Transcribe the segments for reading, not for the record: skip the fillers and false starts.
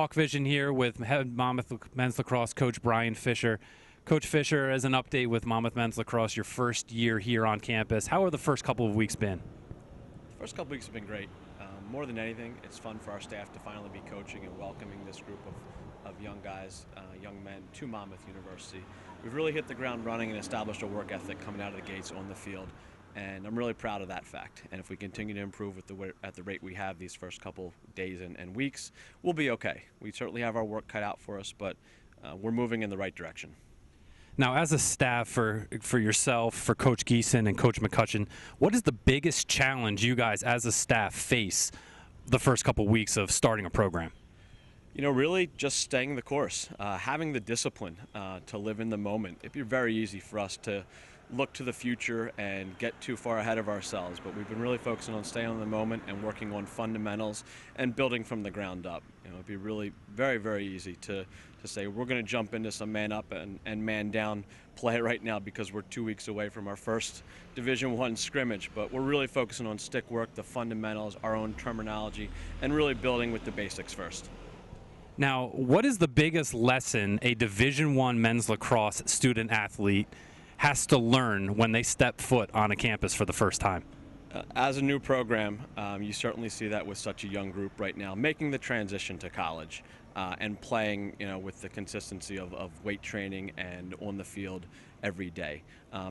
Hawk Vision here with head Monmouth men's lacrosse coach Brian Fisher. Coach Fisher, as an update with Monmouth men's lacrosse, your first year here on campus, how have the first couple of weeks been? The first couple of weeks have been great. More than anything, it's fun for our staff to finally be coaching and welcoming this group of young guys, young men to Monmouth University. We've really hit the ground running and established a work ethic coming out of the gates on the field, and I'm really proud of that fact. And if we continue to improve at the rate we have these first couple days and weeks, we'll be okay. We certainly have our work cut out for us, but we're moving in the right direction. Now, as a staff, for yourself, for Coach Geeson and Coach McCutcheon, what is the biggest challenge you guys as a staff face the first couple weeks of starting a program? You know, really just staying the course, having the discipline to live in the moment. It'd be very easy for us to look to the future and get too far ahead of ourselves, but we've been really focusing on staying in the moment and working on fundamentals and building from the ground up. You know, it'd be really very, very easy to say we're going to jump into some man up and man down play right now because we're 2 weeks away from our first Division I scrimmage, but we're really focusing on stick work, the fundamentals, our own terminology, and really building with the basics first. Now, what is the biggest lesson a Division I men's lacrosse student athlete has to learn when they step foot on a campus for the first time? As a new program, you certainly see that with such a young group right now, making the transition to college and playing, you know, with the consistency of weight training and on the field every day,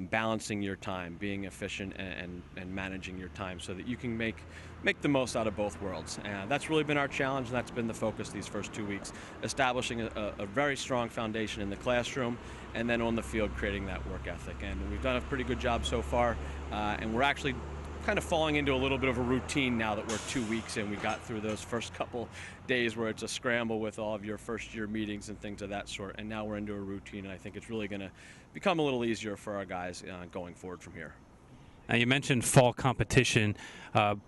balancing your time, being efficient and managing your time so that you can make the most out of both worlds. That's really been our challenge, and that's been the focus these first 2 weeks, establishing a very strong foundation in the classroom and then on the field creating that work ethic. And we've done a pretty good job so far, and we're actually kind of falling into a little bit of a routine now that we're 2 weeks in. We got through those first couple days where it's a scramble with all of your first year meetings and things of that sort, and now we're into a routine, and I think it's really going to become a little easier for our guys going forward from here. Now, you mentioned fall competition.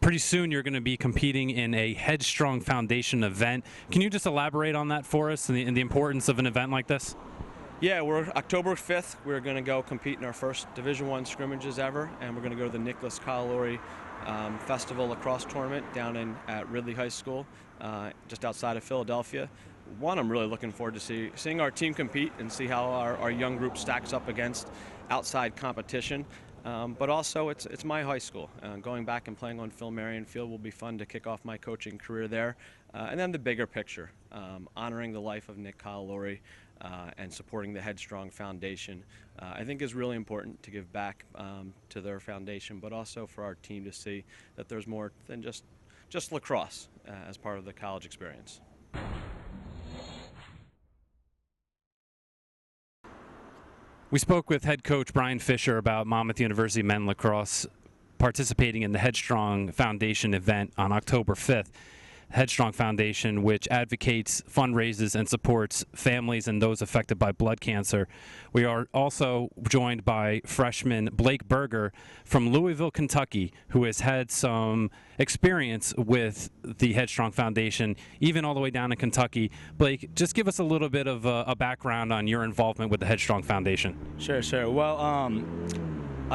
Pretty soon you're going to be competing in a Headstrong Foundation event. Can you just elaborate on that for us and the importance of an event like this? Yeah, we're October 5th. We're going to go compete in our first Division I scrimmages ever, and we're going to go to the Nicholas Calalori Festival Lacrosse Tournament down at Ridley High School, just outside of Philadelphia. One, I'm really looking forward to seeing our team compete and see how our young group stacks up against outside competition. But also, it's my high school. Going back and playing on Phil Marion Field will be fun to kick off my coaching career there. And then the bigger picture, honoring the life of Nick Calalori and supporting the Headstrong Foundation, I think is really important to give back to their foundation, but also for our team to see that there's more than just lacrosse as part of the college experience. We spoke with head coach Brian Fisher about Monmouth University men's lacrosse participating in the Headstrong Foundation event on October 5th. Headstrong Foundation, which advocates, fundraises, and supports families and those affected by blood cancer. We are also joined by freshman Blake Berger from Louisville, Kentucky, who has had some experience with the Headstrong Foundation, even all the way down in Kentucky. Blake, just give us a little bit of a background on your involvement with the Headstrong Foundation. Sure. Well,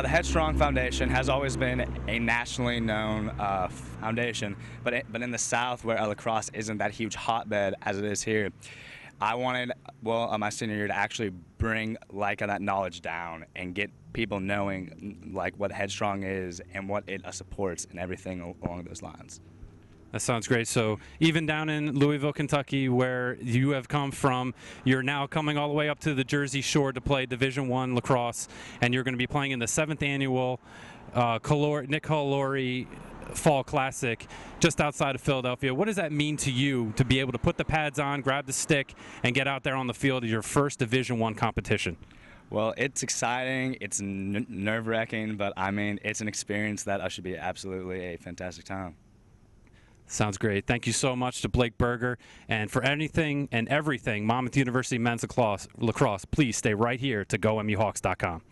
the Headstrong Foundation has always been a nationally known foundation, but in the South, where lacrosse isn't that huge hotbed as it is here, I wanted, my senior year, to actually bring that knowledge down and get people knowing what Headstrong is and what it supports and everything along those lines. That sounds great. So even down in Louisville, Kentucky, where you have come from, you're now coming all the way up to the Jersey Shore to play Division I lacrosse, and you're going to be playing in the 7th annual Nick Calalori Fall Classic just outside of Philadelphia. What does that mean to you to be able to put the pads on, grab the stick, and get out there on the field at your first Division I competition? Well, it's exciting, it's nerve-wracking, but I mean, it's an experience that should be absolutely a fantastic time. Sounds great. Thank you so much to Blake Berger. And for anything and everything Monmouth University men's lacrosse, please stay right here to GoMUHawks.com.